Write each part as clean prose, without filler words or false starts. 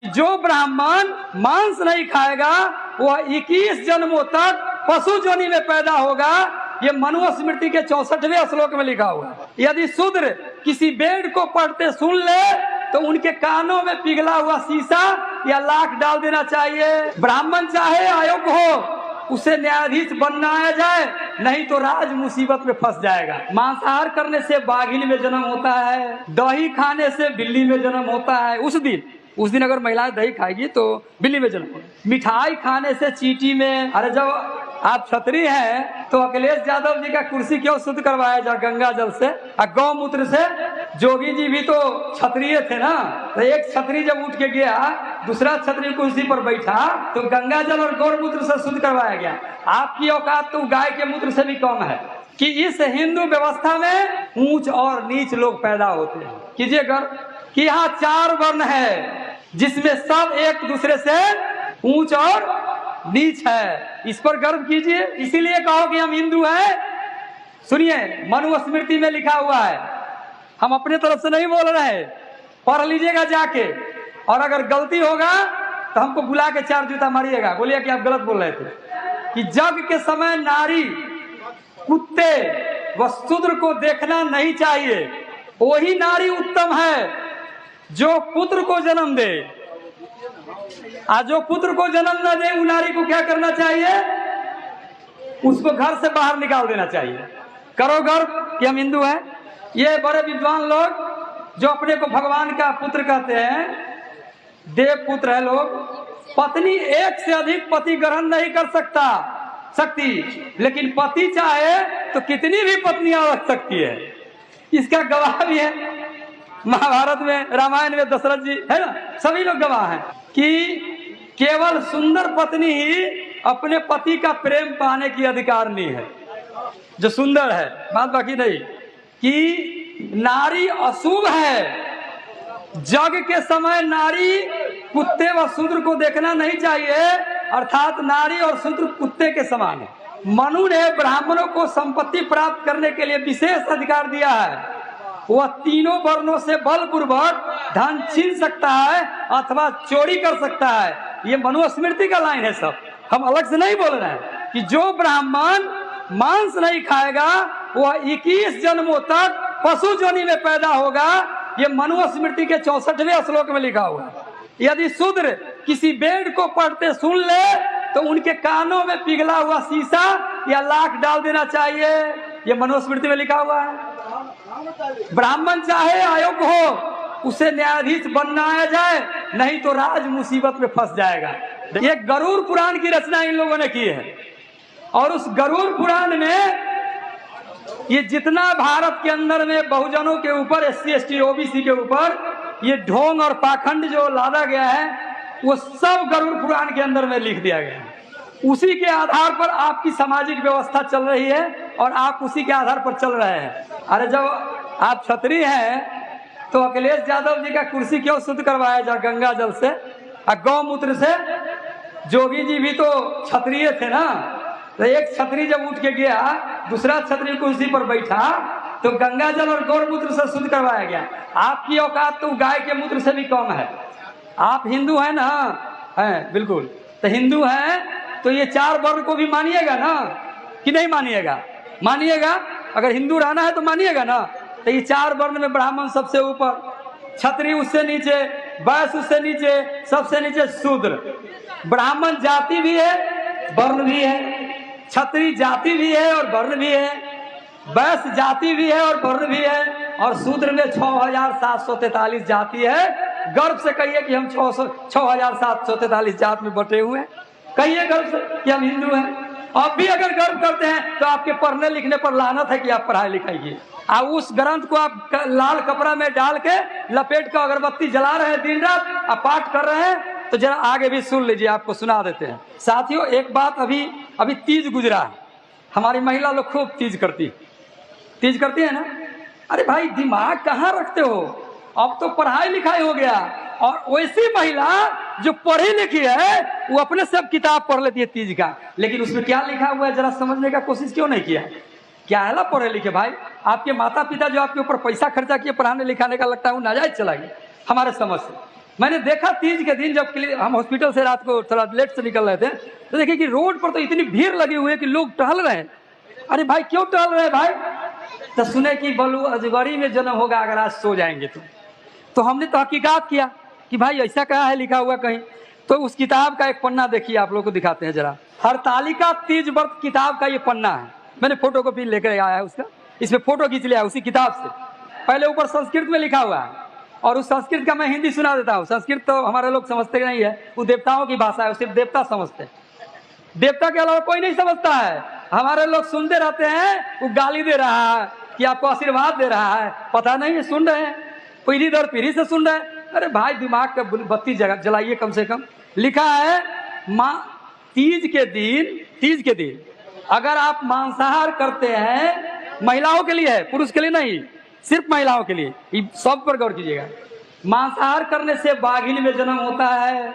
जो ब्राह्मण मांस नहीं खाएगा वह 21 जन्मों तक पशु जोनि में पैदा होगा। ये मनुस्मृति के 64वें श्लोक में लिखा हुआ है। यदि शूद्र किसी वेद को पढ़ते सुन ले तो उनके कानों में पिघला हुआ शीशा या लाख डाल देना चाहिए। ब्राह्मण चाहे अयोग्य हो उसे न्यायाधीश बनाया जाए, नहीं तो राज मुसीबत में फंस जाएगा। मांसाहार करने से बाघिन में जन्म होता है, दही खाने से बिल्ली में जन्म होता है। उस दिन अगर महिलाएं दही खाएगी तो बिल्ली में जन्म होगा। मिठाई खाने से चींटी में। अरे जब आप क्षत्रिय हैं तो अखिलेश यादव जी का कुर्सी क्यों शुद्ध करवाया जाए गंगा जल से और गौमूत्र से? जोगी जी भी तो क्षत्रिय थे ना। तो एक क्षत्रिय जब उठ के गया दूसरा क्षत्रिय कुर्सी पर बैठा तो गंगा जल और गौमूत्र से शुद्ध करवाया गया। आपकी औकात तो गाय के मूत्र से भी कम है कि इस हिंदू व्यवस्था में ऊंच और नीच लोग पैदा होते हैं। कीजिए गर्व कि यहाँ 4 वर्ण है जिसमें सब एक दूसरे से ऊंच और नीच है। इस पर गर्व कीजिए। इसीलिए कहो कि हम हिंदू हैं। सुनिए, मनुस्मृति में लिखा हुआ है, हम अपने तरफ से नहीं बोल रहे, पढ़ लीजिएगा जाके। और अगर गलती होगा तो हमको बुला के 4 जूता मारिएगा, बोलिए कि आप गलत बोल रहे थे। कि जग के समय नारी कुत्ते व शूद्र को देखना नहीं चाहिए, वही नारी उत्तम है जो पुत्र को जन्म दे। जो पुत्र को जन्म न दे, उस नारी को क्या करना चाहिए? उसको घर से बाहर निकाल देना चाहिए। करो गर्व कि हम हिंदू हैं। ये बड़े विद्वान लोग जो अपने को भगवान का पुत्र कहते हैं, देव पुत्र है लोग, पत्नी एक से अधिक पति ग्रहण नहीं कर सकती, लेकिन पति चाहे तो कितनी भी पत्नियां रख सकती है। इसका गवाह भी है महाभारत में, रामायण में दशरथ जी है ना, सभी लोग गवाह हैं कि केवल सुंदर पत्नी ही अपने पति का प्रेम पाने की अधिकारनी है, जो सुंदर है। बात बाकी नहीं कि नारी अशुभ है। जग के समय नारी कुत्ते व शूद्र को देखना नहीं चाहिए, अर्थात नारी और शूद्र कुत्ते के समान है। मनु ने ब्राह्मणों को संपत्ति प्राप्त करने के लिए विशेष अधिकार दिया है। वह तीनों वर्णों से बलपूर्वक धन छीन सकता है अथवा चोरी कर सकता है। ये मनुस्मृति का लाइन है, सब हम अलग से नहीं बोल रहे हैं। कि जो ब्राह्मण मांस नहीं खाएगा वह 21 जन्मों तक पशु जोनि में पैदा होगा। ये मनुस्मृति के 64वें श्लोक में लिखा हुआ है। यदि शूद्र किसी वेद को पढ़ते सुन ले तो उनके कानों में पिघला हुआ शीशा या लाख डाल देना चाहिए। ये मनुस्मृति में लिखा हुआ है। ब्राह्मण चाहे अयोग्य हो उसे न्यायाधीश बनाया जाए, नहीं तो राज मुसीबत में फंस जाएगा। ये गरुड़ पुराण की रचना इन लोगों ने की है। और उस गरुड़ पुराण में ये जितना भारत के अंदर में बहुजनों के ऊपर, SC ST OBC के ऊपर ये ढोंग और पाखंड जो लादा गया है, वो सब गरुड़ पुराण के अंदर में लिख दिया गया है। उसी के आधार पर आपकी सामाजिक व्यवस्था चल रही है और आप उसी के आधार पर चल रहे हैं। अरे जब आप क्षत्रिय हैं तो अखिलेश यादव जी का कुर्सी क्यों शुद्ध करवाया जाए गंगा जल से और गौमूत्र से? जोगी जी भी तो क्षत्रिय थे ना। तो एक क्षत्रिय जब उठ के गया दूसरा क्षत्रिय कुर्सी पर बैठा तो गंगा जल और गौमूत्र से शुद्ध करवाया गया। आपकी औकात तो गाय के मूत्र से भी कम है। आप हिंदू हैं ना? हैं, बिल्कुल। तो हिंदू हैं तो ये 4 वर्ण को भी मानिएगा ना कि नहीं मानिएगा? मानिएगा। अगर हिंदू रहना है तो मानिएगा ना। तो ये 4 वर्ण में ब्राह्मण सबसे ऊपर, क्षत्रिय उससे नीचे, वैश्य उससे नीचे, सबसे नीचे शूद्र। ब्राह्मण जाति भी है, वर्ण भी है, क्षत्रिय जाति भी है और वर्ण भी है, वैश्य जाति भी है और वर्ण भी है, और शूद्र में 6743 जाति है। गर्व से कहिए कि हम 6743 जात में बटे हुए हैं। कहिए गर्व से कि हम हिंदू हैं। आप भी अगर गर्व करते हैं तो आपके पढ़ने लिखने पर लानत है कि आप पढ़ाई लिखाइए। उस ग्रंथ को आप लाल कपड़ा में डाल के लपेट कर अगरबत्ती जला रहे हैं दिन रात, आप पाठ कर रहे हैं, तो जरा आगे भी सुन लीजिए, आपको सुना देते हैं। साथियों, एक बात, अभी तीज गुजरा है। हमारी महिला लोग खूब तीज करती है ना। अरे भाई, दिमाग कहाँ रखते हो? अब तो पढ़ाई लिखाई हो गया, और वैसी महिला जो पढ़ी लिखी है वो अपने सब किताब पढ़ लेती है तीज का, लेकिन उसमें क्या लिखा हुआ है जरा समझने का कोशिश क्यों नहीं किया? क्या है पढ़े लिखे भाई? आपके माता पिता जो आपके ऊपर पैसा खर्चा किए पढ़ाने लिखाने का, लगता है वो नाजायज चला गया हमारे समझ से। मैंने देखा तीज के दिन जब हम हॉस्पिटल से रात को थोड़ा लेट से निकल रहे थे, तो देखिए कि रोड पर तो इतनी भीड़ लगी हुई है कि लोग टहल रहे हैं। अरे भाई क्यों टहल रहे हैं भाई? तो सुने कि बलू अजगरी में जन्म होगा अगर आज सो जाएंगे तो हमने तो हकीकत किया कि भाई ऐसा कहा है लिखा हुआ कहीं। तो उस किताब का एक पन्ना देखिए, आप लोग को दिखाते हैं जरा। हरतालिका तीज व्रत किताब का ये पन्ना है, मैंने फोटो कॉपी लेकर आया है उसका, इसमें फोटो खींच लिया उसी किताब से। पहले ऊपर संस्कृत में लिखा हुआ है और उस संस्कृत का मैं हिंदी सुना देता हूँ। संस्कृत तो हमारे लोग समझते नहीं है, वो देवताओं की भाषा है, सिर्फ देवता समझते हैं, देवता के अलावा कोई नहीं समझता है। हमारे लोग सुनते रहते हैं, वो गाली दे रहा है कि आपको आशीर्वाद दे रहा है, पता नहीं है सुन रहे हैं, पीढ़ी दर पीढ़ी से सुन रहे हैं। अरे भाई दिमाग का बत्ती जलाइए कम से कम। लिखा है तीज के दिन अगर आप मांसाहार करते हैं, महिलाओं के लिए है, पुरुष के लिए नहीं, सिर्फ महिलाओं के लिए, सब पर गौर कीजिएगा। मांसाहार करने से बाघिन में जन्म होता है,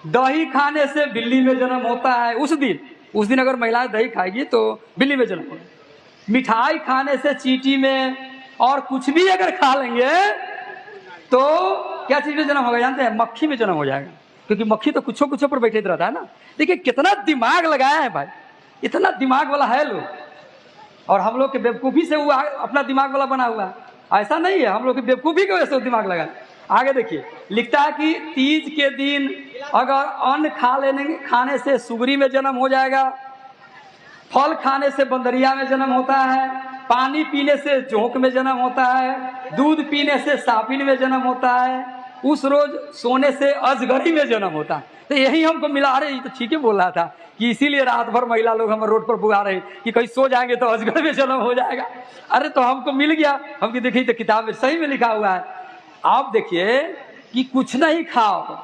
दही खाने से बिल्ली में जन्म होता है। उस दिन अगर महिलाएं दही खाएगी तो बिल्ली में जन्म होगा। मिठाई खाने से चींटी में, और कुछ भी अगर खा लेंगे तो क्या चीज में जन्म होगा जानते हैं? मक्खी में जन्म हो जाएगा, क्योंकि मक्खी तो कुछ पर बैठे रहता है ना। देखिए कितना दिमाग लगाया है भाई, इतना दिमाग वाला है लोग, और हम लोग के बेवकूफ़ी से वो अपना दिमाग वाला बना हुआ है। ऐसा नहीं है, हम लोग की बेवकूफ़ी की वजह से दिमाग लगा। आगे देखिए, लिखता है कि तीज के दिन अगर अन्न खाने से सुगरी में जन्म हो जाएगा, फल खाने से बंदरिया में जन्म होता है, पानी पीने से जोंक में जन्म होता है, दूध पीने से सापिन में जन्म होता है, उस रोज सोने से अजगरी में जन्म होता है। तो यही हमको मिला रहे, तो ठीक है बोल रहा था कि इसीलिए रात भर महिला लोग हम रोड पर बुला रहे कि कहीं सो जाएंगे तो अजगर में जन्म हो जाएगा। अरे तो हमको मिल गया, हम देखिए तो किताब में सही में लिखा हुआ है। आप देखिए कि कुछ नहीं खाओ,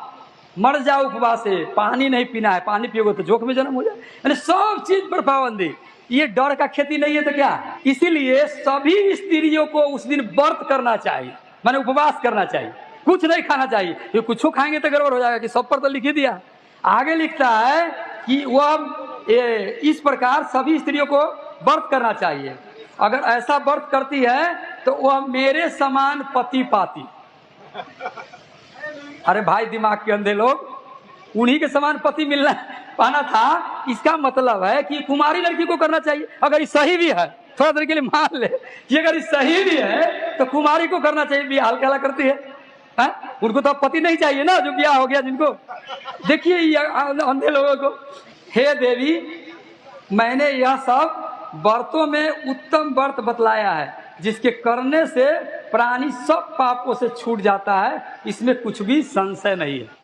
मर जाओ उपवास से, पानी नहीं पीना है, पानी पियोगे तो जोक में जन्म हो जाए, यानी सब चीज पर पाबंदी। ये डर का खेती नहीं है तो क्या? इसीलिए सभी स्त्रियों को उस दिन व्रत करना चाहिए, माने उपवास करना चाहिए, कुछ नहीं खाना चाहिए, क्योंकि कुछ खाएंगे तो गड़बड़ हो जाएगा, कि सब पर तो लिख ही दिया। आगे लिखता है कि वह इस प्रकार सभी स्त्रियों को व्रत करना चाहिए, अगर ऐसा व्रत करती है तो वह मेरे समान पति पाती। अरे भाई दिमाग के अंधे लोग, उन्हीं के समान पति मिलना पाना था, इसका मतलब है कि कुमारी लड़की को करना चाहिए। अगर ये सही भी है, थोड़ा देर के लिए मान ले कि अगर ये सही भी है तो कुमारी को करना चाहिए। बिहाल कहला करती है, उनको तो पति नहीं चाहिए ना, जो ब्याह हो गया जिनको। देखिए ये अंधे लोगों को। हे देवी, मैंने यह सब व्रतों में उत्तम व्रत बतलाया है, जिसके करने से प्राणी सब पापों से छूट जाता है, इसमें कुछ भी संशय नहीं है।